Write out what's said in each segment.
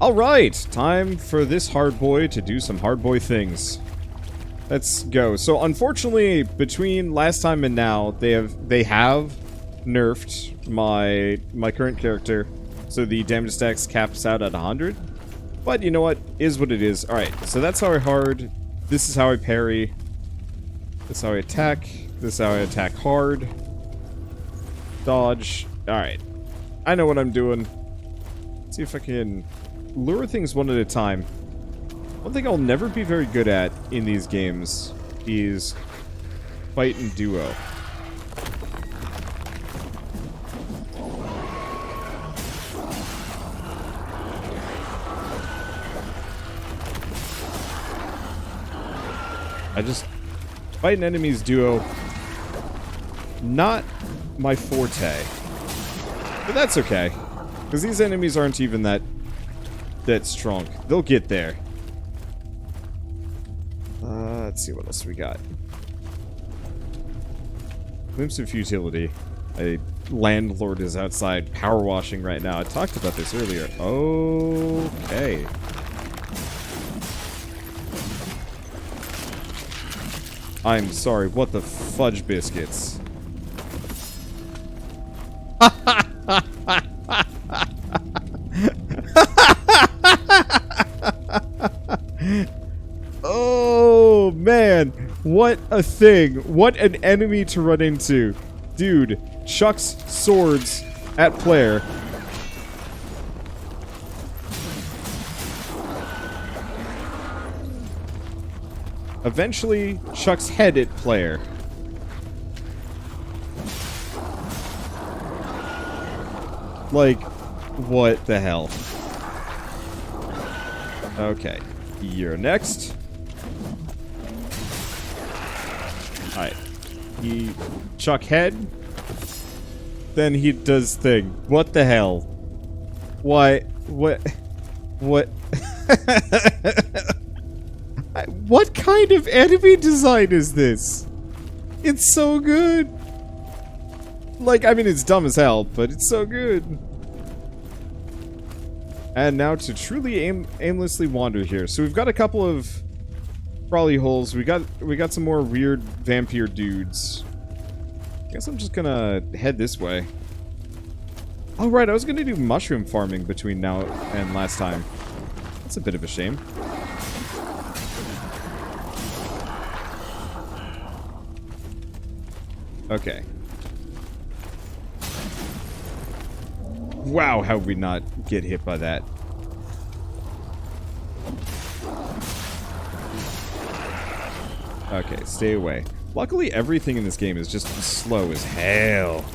Alright, time for this hard boy to do some hard boy things. Let's go. So unfortunately, between last time and now, they have nerfed my current character. So the damage stacks caps out at 100. But you know what? Is what it is. Alright, so that's how I hard. This is how I parry. This is how I attack. This is how I attack hard. Dodge. Alright. I know what I'm doing. Let's see if I can lure things one at a time. One thing I'll never be very good at in these games is fight in duo. Fighting enemies duo, not my forte. But that's okay, because these enemies aren't even that strong. They'll get there. Let's see what else we got. Glimpse of futility. A landlord is outside power washing right now. I talked about this earlier. Okay. I'm sorry, what the fudge biscuits? Oh, man. What a thing. What an enemy to run into. Dude, chucks swords at player. Eventually, chucks head at player. Like, what the hell? Okay, you're next. Alright. He chuck head. Then he does thing. What the hell? Why? What? What kind of enemy design is this? It's so good. Like, I mean, it's dumb as hell, but it's so good. And now to truly aimlessly wander here. So we've got a couple of crawly holes. We got some more weird vampire dudes. Guess I'm just gonna head this way. Oh right, I was gonna do mushroom farming between now and last time. That's a bit of a shame. Okay. Wow, how would we not get hit by that? Okay, stay away. Luckily, everything in this game is just slow as hell.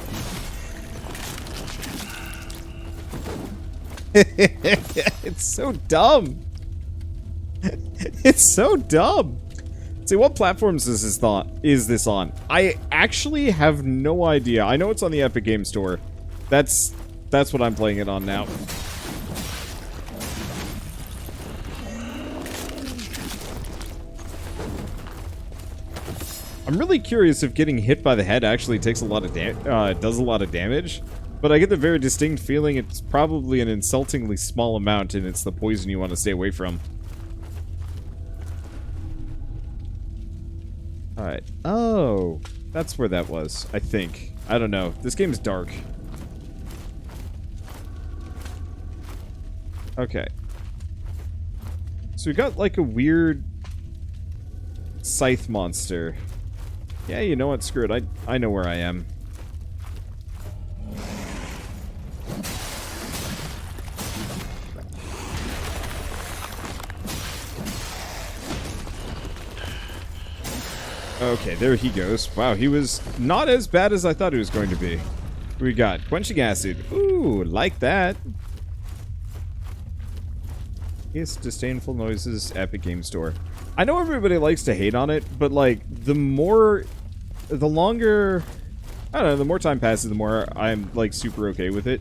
It's so dumb. It's so dumb. See, what platforms is this on? I actually have no idea. I know it's on the Epic Game Store. That's what I'm playing it on now. I'm really curious if getting hit by the head actually takes a lot of does a lot of damage. But I get the very distinct feeling it's probably an insultingly small amount, and it's the poison you want to stay away from. Alright. Oh, that's where that was, I think. I don't know. This game's dark. Okay. So we got like a weird scythe monster. Yeah, you know what? Screw it. I know where I am. Okay, there he goes. Wow, he was not as bad as I thought he was going to be. We got quenching acid. Ooh, like that. Yes, disdainful noises, Epic Game Store. I know everybody likes to hate on it, but like the longer, I don't know, the more time passes, the more I'm like super okay with it.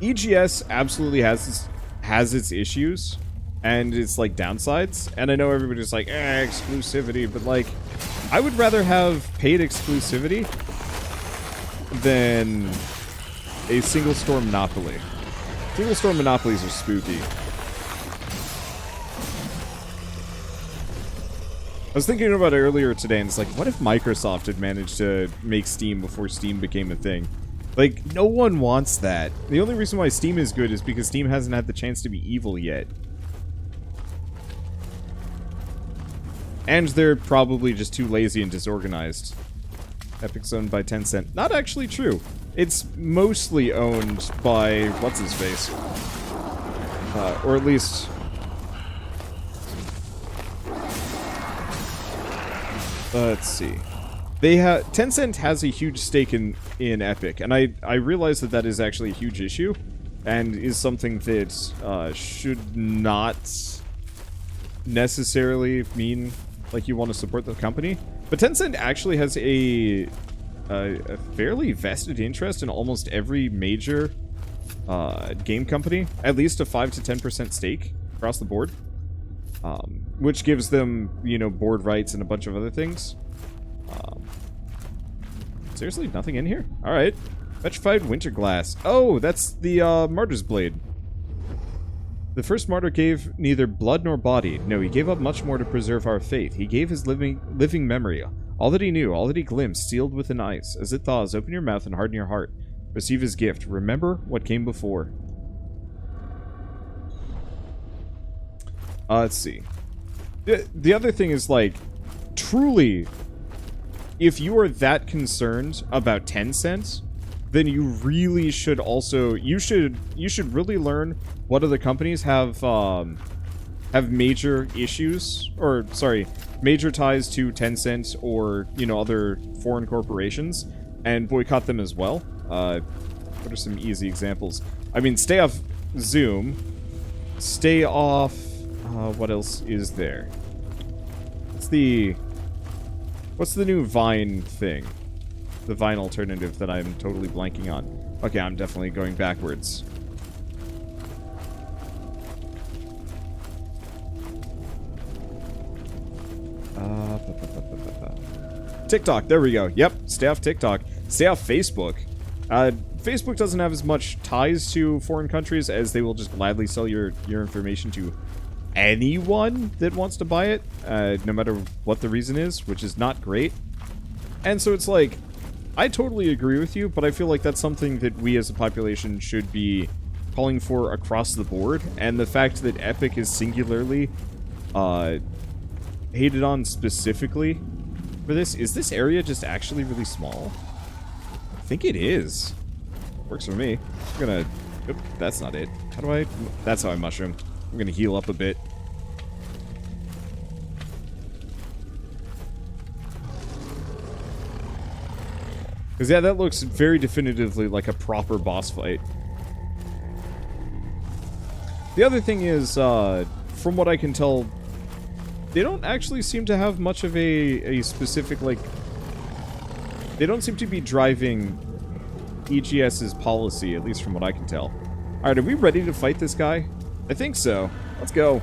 EGS absolutely has its issues and its like downsides, and I know everybody's like, exclusivity, but like, I would rather have paid exclusivity than a single store monopoly. Single store monopolies are spooky. was thinking about it earlier today, and it's like, what if Microsoft had managed to make Steam before Steam became a thing? Like, no one wants that. The only reason why Steam is good is because Steam hasn't had the chance to be evil yet. And they're probably just too lazy and disorganized. Epic's owned by Tencent. Not actually true. It's mostly owned by what's-his-face. Or at least... let's see. Tencent has a huge stake in Epic, and I realize that that is actually a huge issue, and is something that should not necessarily mean like you want to support the company. But Tencent actually has a fairly vested interest in almost every major game company, at least a 5 to 10% stake across the board, which gives them, you know, board rights and a bunch of other things. Seriously, nothing in here? Alright. Petrified winter glass. Oh, that's the martyr's blade. The first martyr gave neither blood nor body. No, he gave up much more to preserve our faith. He gave his living memory. All that he knew, all that he glimpsed, sealed within ice. As it thaws, open your mouth and harden your heart. Receive his gift. Remember what came before. Let's see. The other thing is, like, truly, if you are that concerned about Tencent, then you really should also, you should really learn what other companies have major issues, or sorry, major ties to Tencent or, you know, other foreign corporations, and boycott them as well. What are some easy examples? I mean, stay off Zoom, stay off, what else is there? What's the new Vine thing? The Vine alternative that I'm totally blanking on. Okay, I'm definitely going backwards. TikTok, there we go. Yep, stay off TikTok. Stay off Facebook. Facebook doesn't have as much ties to foreign countries, as they will just gladly sell your information to anyone that wants to buy it, no matter what the reason is, which is not great. And so it's like, I totally agree with you, but I feel like that's something that we as a population should be calling for across the board. And the fact that Epic is singularly hated on specifically for this, is this area just actually really small? I think it is. Works for me. I'm gonna... Oop, that's not it. How do I... That's how I mushroom. I'm gonna heal up a bit. Because, yeah, that looks very definitively like a proper boss fight. The other thing is, from what I can tell, they don't actually seem to have much of a specific, like... They don't seem to be driving EGS's policy, at least from what I can tell. Alright, are we ready to fight this guy? I think so. Let's go.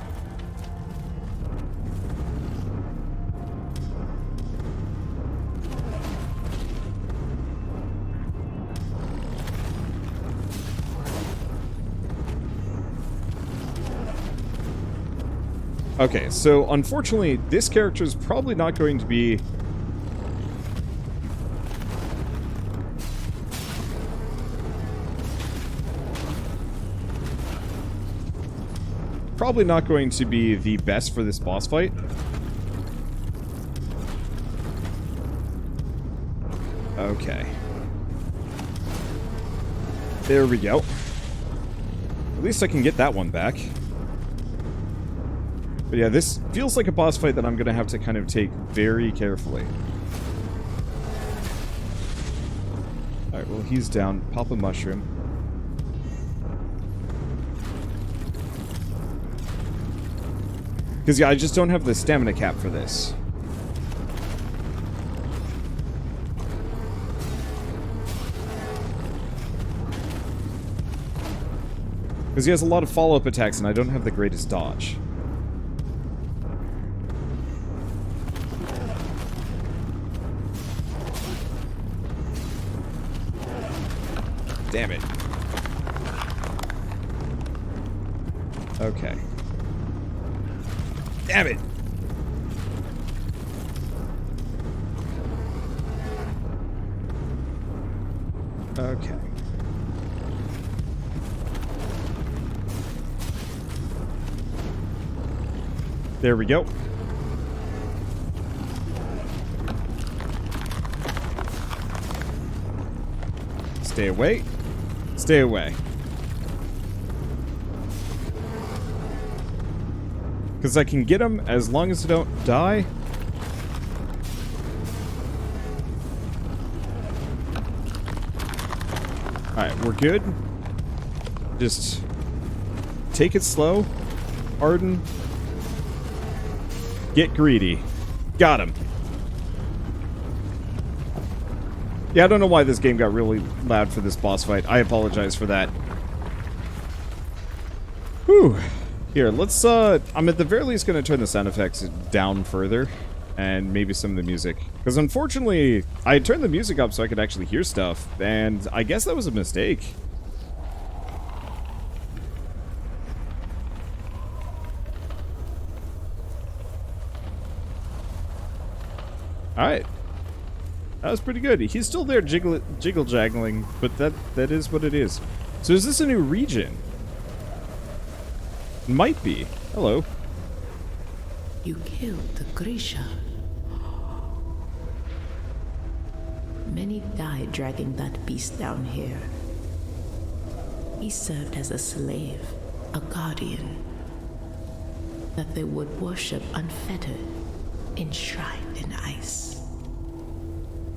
Okay, so unfortunately, this character is probably not going to be... Probably not going to be the best for this boss fight. Okay. There we go. At least I can get that one back. But yeah, this feels like a boss fight that I'm going to have to kind of take very carefully. Alright, well, he's down. Pop a mushroom. Because, yeah, I just don't have the stamina cap for this. Because he has a lot of follow-up attacks, and I don't have the greatest dodge. Damn it. Okay. Damn it! Okay. There we go. Stay away. Stay away. Because I can get them as long as I don't die. Alright, we're good. Just take it slow. Harden. Get greedy. Got him. Yeah, I don't know why this game got really loud for this boss fight. I apologize for that. Whew. Here, let's, I'm at the very least going to turn the sound effects down further. And maybe some of the music. Because unfortunately, I turned the music up so I could actually hear stuff. And I guess that was a mistake. Alright. That was pretty good. He's still there jiggle-jaggling, but that is what it is. So is this a new region? Might be. Hello. You killed the Grisha. Many died dragging that beast down here. He served as a slave, a guardian, that they would worship unfettered, enshrined in ice.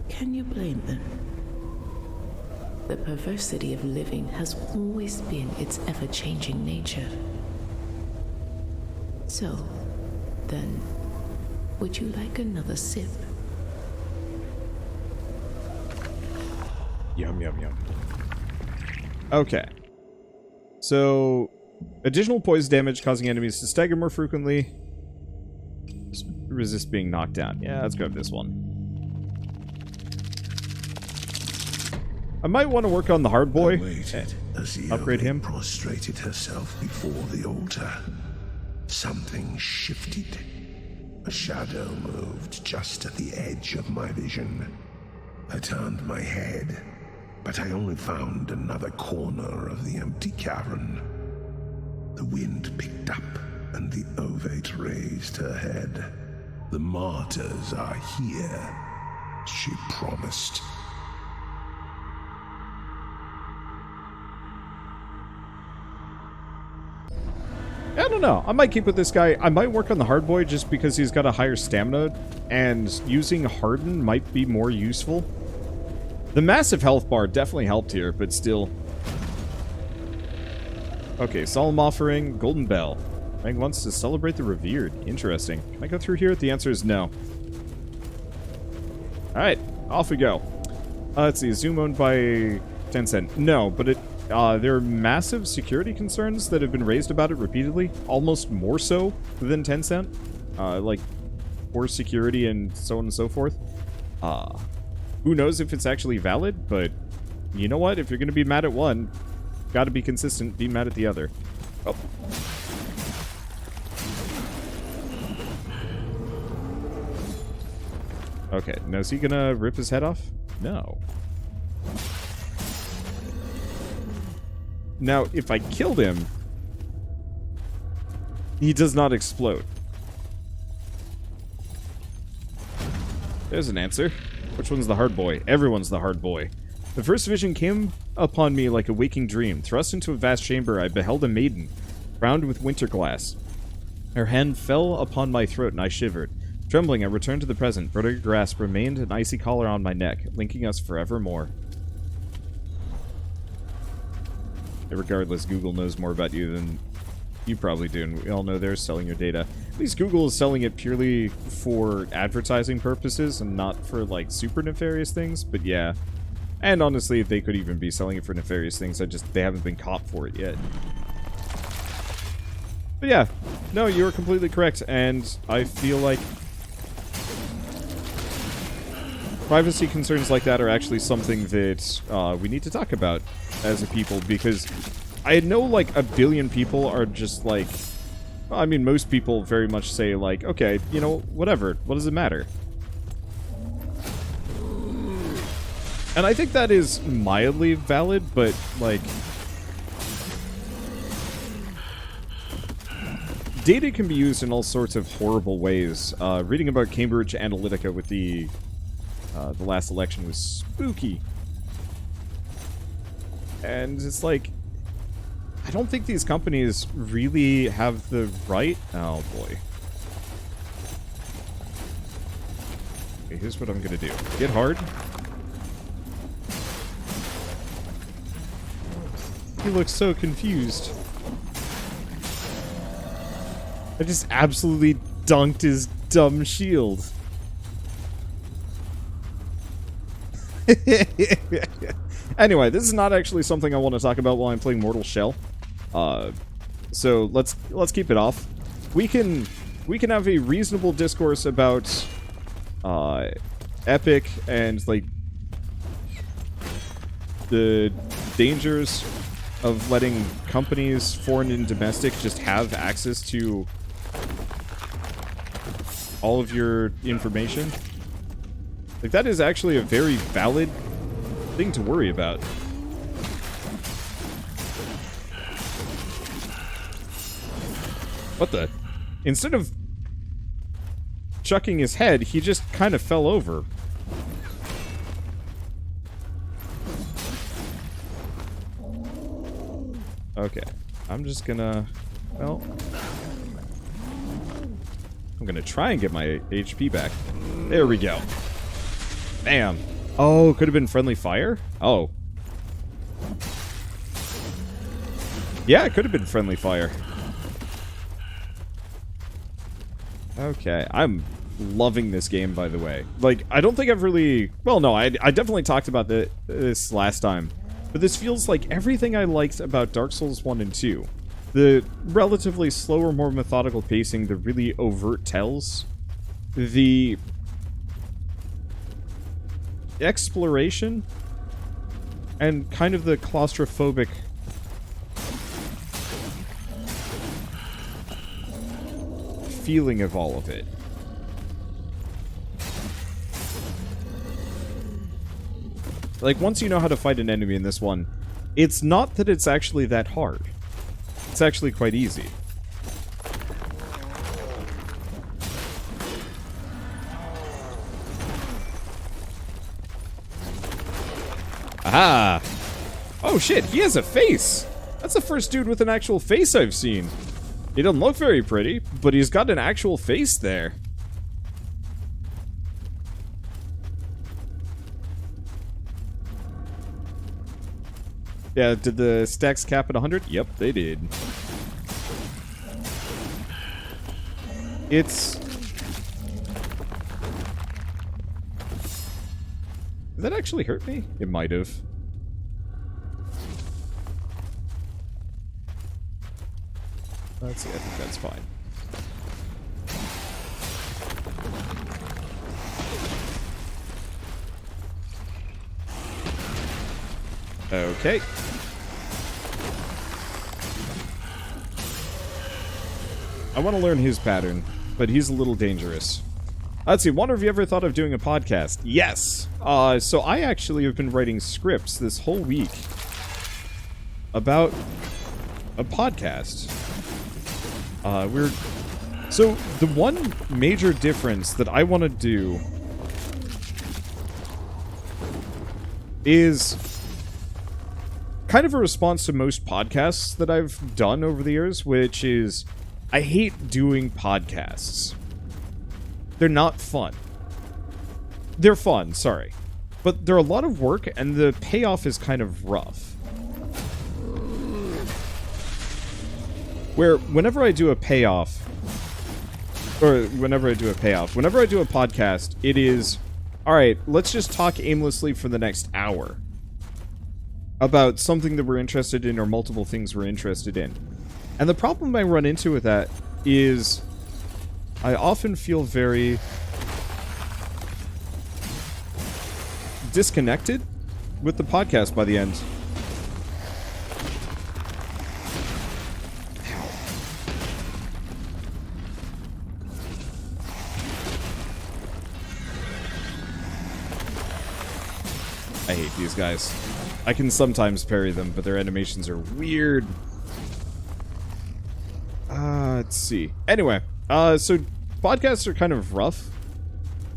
Can you blame them? The perversity of living has always been its ever-changing nature. So, then, would you like another sip? Yum, yum, yum. Okay. So, additional poison damage causing enemies to stagger more frequently. Resist being knocked down. Yeah, let's go with this one. I might want to work on the hard boy. Upgrade him. Prostrated herself before the altar. Something shifted. A shadow moved just at the edge of my vision. I turned my head, but I only found another corner of the empty cavern. The wind picked up, and the ovate raised her head. The martyrs are here, she promised. I don't know. I might keep with this guy. I might work on the hard boy just because he's got a higher stamina, and using harden might be more useful. The massive health bar definitely helped here, but still. Okay, solemn offering, golden bell. Meg wants to celebrate the revered. Interesting. Can I go through here? The answer is no. Alright, off we go. Let's see, Zoom owned by Tencent. No, but there are massive security concerns that have been raised about it repeatedly, almost more so than Tencent. Like, poor security and so on and so forth. Who knows if it's actually valid, but you know what? If you're going to be mad at one, gotta be consistent, be mad at the other. Oh. Okay, now is he gonna rip his head off? No. Now, if I killed him, he does not explode. There's an answer. Which one's the hard boy? Everyone's the hard boy. The first vision came upon me like a waking dream. Thrust into a vast chamber, I beheld a maiden, crowned with winter glass. Her hand fell upon my throat, and I shivered. Trembling, I returned to the present, but her grasp remained an icy collar on my neck, linking us forevermore. Regardless, Google knows more about you than you probably do, and we all know they're selling your data. At least Google is selling it purely for advertising purposes and not for, like, super nefarious things, but yeah. And honestly, they could even be selling it for nefarious things, they haven't been caught for it yet. But yeah, no, you are completely correct, and I feel like privacy concerns like that are actually something that we need to talk about as a people, because I know, like, a billion people are just like, well, I mean, most people very much say, like, okay, you know, whatever, what does it matter? And I think that is mildly valid, but, like... data can be used in all sorts of horrible ways. Reading about Cambridge Analytica with the last election was spooky. And it's like... I don't think these companies really have the right... Oh, boy. Okay, here's what I'm gonna do. Get hard. He looks so confused. I just absolutely dunked his dumb shield. Anyway, this is not actually something I want to talk about while I'm playing Mortal Shell. So let's keep it off. We can have a reasonable discourse about Epic and like the dangers of letting companies, foreign and domestic, just have access to all of your information. Like, that is actually a very valid thing to worry about. What the? Instead of chucking his head, he just kind of fell over. Okay. I'm just gonna... well... I'm gonna try and get my HP back. There we go. Bam. Oh, could have been friendly fire? Oh. Yeah, it could have been friendly fire. Okay, I'm loving this game, by the way. Like, I don't think I've really... well, no, I definitely talked about this last time. But this feels like everything I liked about Dark Souls 1 and 2. The relatively slower, more methodical pacing, the really overt tells, the exploration, and kind of the claustrophobic feeling of all of it. Like, once you know how to fight an enemy in this one, it's not that it's actually that hard. It's actually quite easy. Aha! Oh shit, he has a face! That's the first dude with an actual face I've seen. He doesn't look very pretty, but he's got an actual face there. Yeah, did the stacks cap at 100? Yep, they did. It's... did that actually hurt me? It might have. Let's see, I think that's fine. Okay. I want to learn his pattern, but he's a little dangerous. Let's see, wonder if you ever thought of doing a podcast? Yes! So I actually have been writing scripts this whole week about a podcast. So the one major difference that I want to do is kind of a response to most podcasts that I've done over the years, which is, I hate doing podcasts. They're not fun. They're fun, sorry. But they're a lot of work, and the payoff is kind of rough. Where, whenever I do a payoff, whenever I do a podcast, it is, alright, let's just talk aimlessly for the next hour about something that we're interested in or multiple things we're interested in. And the problem I run into with that is I often feel very disconnected with the podcast by the end. I hate these guys. I can sometimes parry them, but their animations are weird. Let's see. Anyway, so podcasts are kind of rough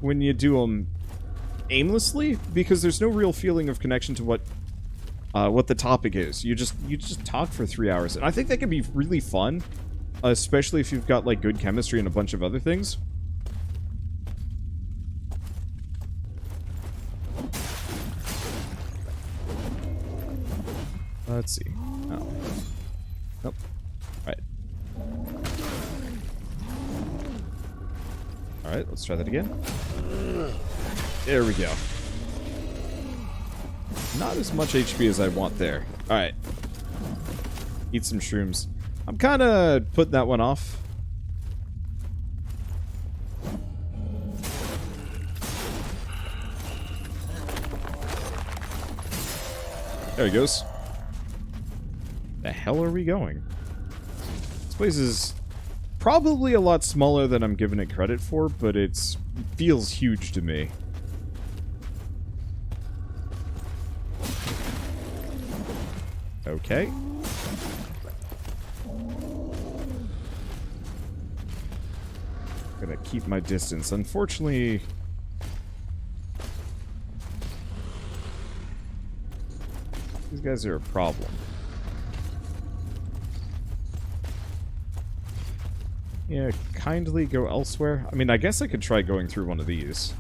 when you do them aimlessly, because there's no real feeling of connection to what the topic is. You just talk for 3 hours, and I think that can be really fun, especially if you've got like good chemistry and a bunch of other things. Let's see. Oh. Nope. Alright. Alright, let's try that again. There we go. Not as much HP as I want there. Alright. Eat some shrooms. I'm kind of putting that one off. There he goes. The hell are we going? This place is probably a lot smaller than I'm giving it credit for, but it feels huge to me. Okay. Gonna keep my distance. Unfortunately, these guys are a problem. Yeah, kindly go elsewhere. I mean, I guess I could try going through one of these.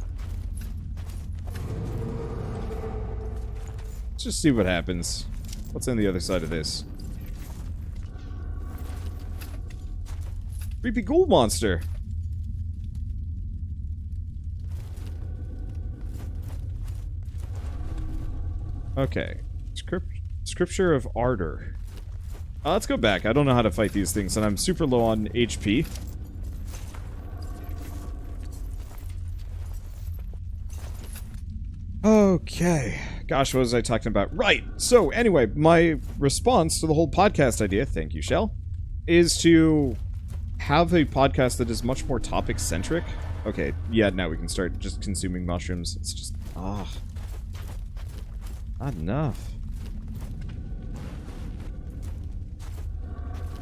Let's just see what happens. What's on the other side of this? Creepy ghoul monster. Okay. Scripture of Ardor. Let's go back. I don't know how to fight these things, and I'm super low on HP. Okay. Gosh, what was I talking about? Right! So, anyway, my response to the whole podcast idea, thank you, Shell, is to have a podcast that is much more topic-centric. Okay, yeah, now we can start just consuming mushrooms. It's just, not enough.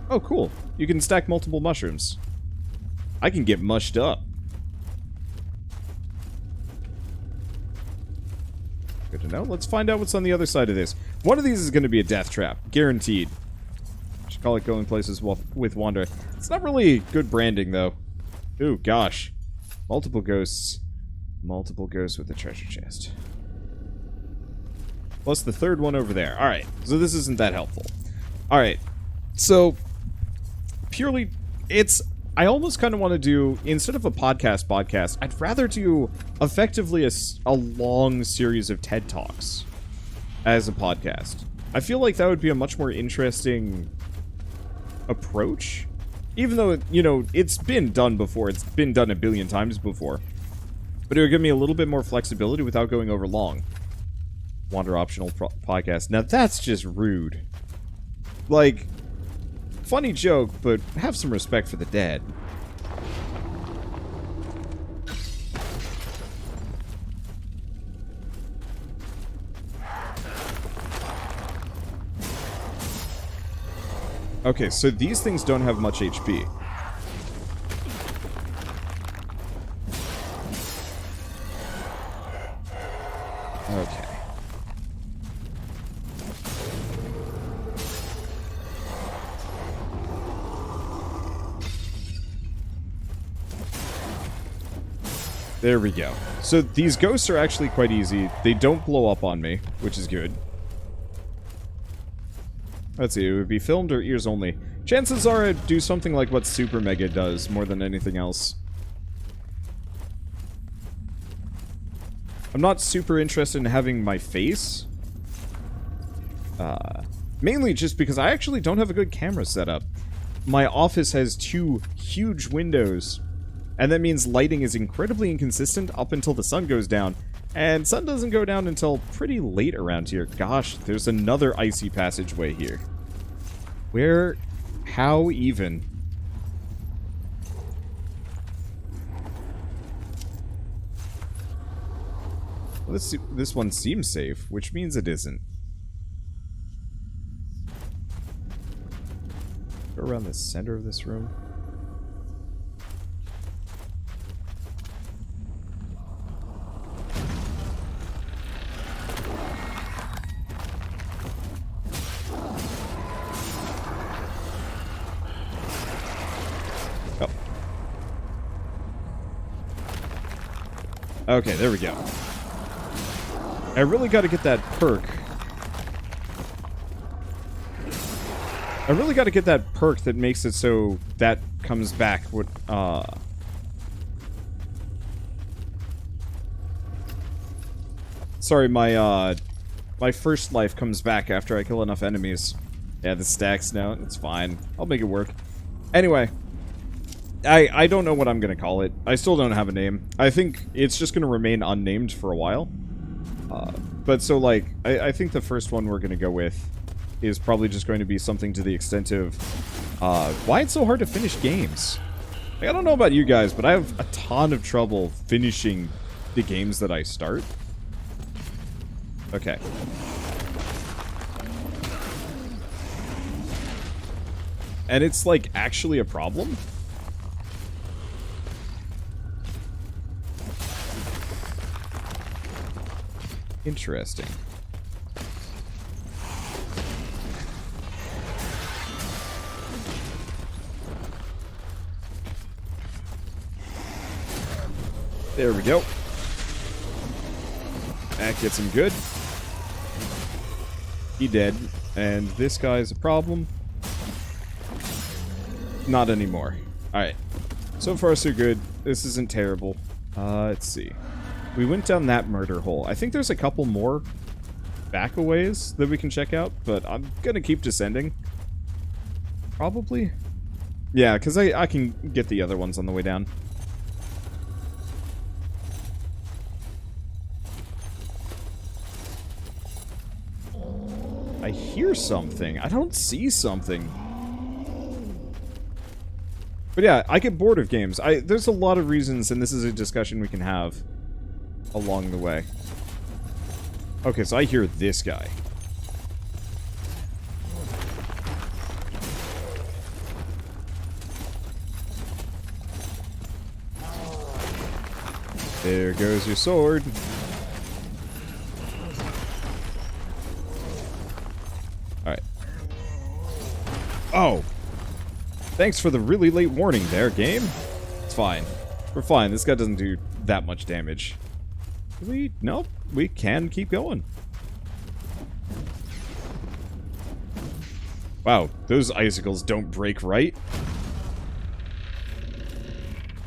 Oh, cool. You can stack multiple mushrooms. I can get mushed up. Good to know. Let's find out what's on the other side of this. One of these is going to be a death trap. Guaranteed. Should call it Going Places with Wander. It's not really good branding, though. Ooh, gosh. Multiple ghosts. Multiple ghosts with a treasure chest. Plus the third one over there. Alright, so this isn't that helpful. Alright, so purely, I almost kind of want to do, instead of a podcast, I'd rather do effectively a long series of TED Talks as a podcast. I feel like that would be a much more interesting approach. Even though, you know, it's been done before. It's been done a billion times before. But it would give me a little bit more flexibility without going over long. Wander optional podcast. Now that's just rude. Like, funny joke, but have some respect for the dead. Okay, so these things don't have much HP. Okay. There we go. So these ghosts are actually quite easy. They don't blow up on me, which is good. Let's see, it would be filmed or ears only. Chances are I'd do something like what Super Mega does more than anything else. I'm not super interested in having my face. Mainly just because I actually don't have a good camera setup. My office has 2 huge windows. And that means lighting is incredibly inconsistent up until the sun goes down. And sun doesn't go down until pretty late around here. Gosh, there's another icy passageway here. Where? How even? Well, this one seems safe, which means it isn't. Go around the center of this room. Oh. Okay, there we go. I really got to get that perk. I really got to get that perk that makes it so that comes back. Sorry, my first life comes back after I kill enough enemies. Yeah, the stacks now. It's fine. I'll make it work. Anyway, I don't know what I'm gonna call it. I still don't have a name. I think it's just gonna remain unnamed for a while. But so, like, I think the first one we're gonna go with is probably just going to be something to the extent of, why it's so hard to finish games. Like, I don't know about you guys, but I have a ton of trouble finishing the games that I start. Okay. And it's, like, actually a problem? Interesting. There we go. That gets him good. He dead. And this guy's a problem. Not anymore. Alright. So far, so good. This isn't terrible. Let's see. We went down that murder hole. I think there's a couple more back-a-ways that we can check out, but I'm gonna keep descending. Probably. Yeah, because I can get the other ones on the way down. I hear something. I don't see something. But yeah, I get bored of games. There's a lot of reasons, and this is a discussion we can have along the way. Okay, so I hear this guy. There goes your sword. Alright. Oh! Thanks for the really late warning there, game. It's fine. We're fine. This guy doesn't do that much damage. Nope. We can keep going. Wow, those icicles don't break right.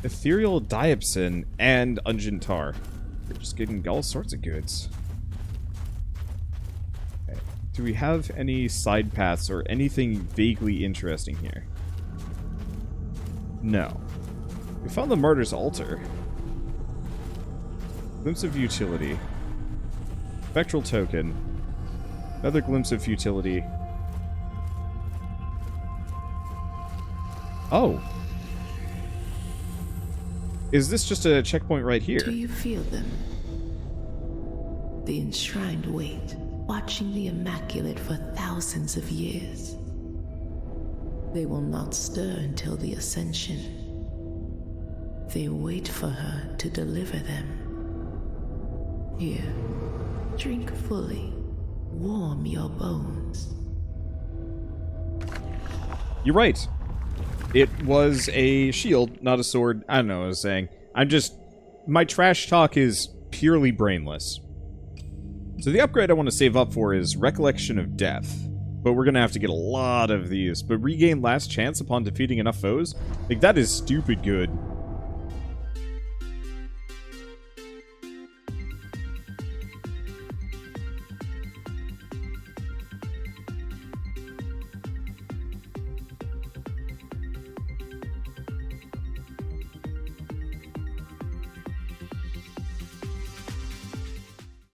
Ethereal diapsin and ungent tar. We're just getting all sorts of goods. Okay. Do we have any side paths or anything vaguely interesting here? No. We found the martyr's altar. Glimpse of utility. Spectral token. Another glimpse of futility. Oh. Is this just a checkpoint right here? Do you feel them? The enshrined weight, watching the Immaculate for thousands of years. They will not stir until the Ascension. They wait for her to deliver them. Here, drink fully. Warm your bones. You're right. It was a shield, not a sword. I don't know what I was saying. My trash talk is purely brainless. So the upgrade I want to save up for is Recollection of Death. But we're going to have to get a lot of these. But regain last chance upon defeating enough foes? Like, that is stupid good.